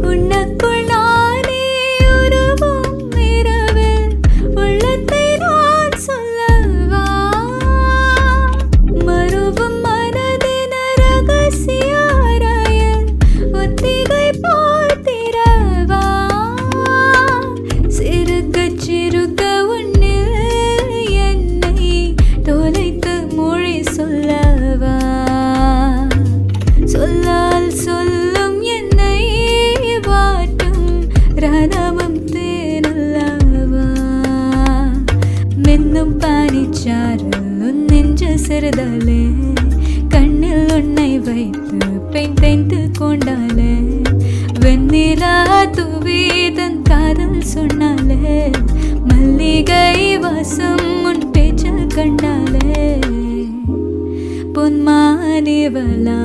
உனக்குள் நானே உருவும் இரவில் உள்ளத்தை நான் சொல்லவா மறுவும் மனதின ரகசிய அறையில் ஒத்திகை போல் திரவா சிறுக சிறுக உன்னில் என்னை தொலைத்து மொழி சொல்லவா சொல்லால் சொல்லும் என்னை வாட்டும் ரணமும் தேனல்லவா மின்னும் பானிச்சாரல் உன் நெஞ்சு சிறுதலே கண்ணில் உன்னை வைத்து பெண் தேய்ந்து கொண்டாலே வெண்ணிலா துவிதன் காதல் சொன்னாலே மல்லிகை வாசம் உன் பேச்சில் கண்டாலே பொன்மானிவளா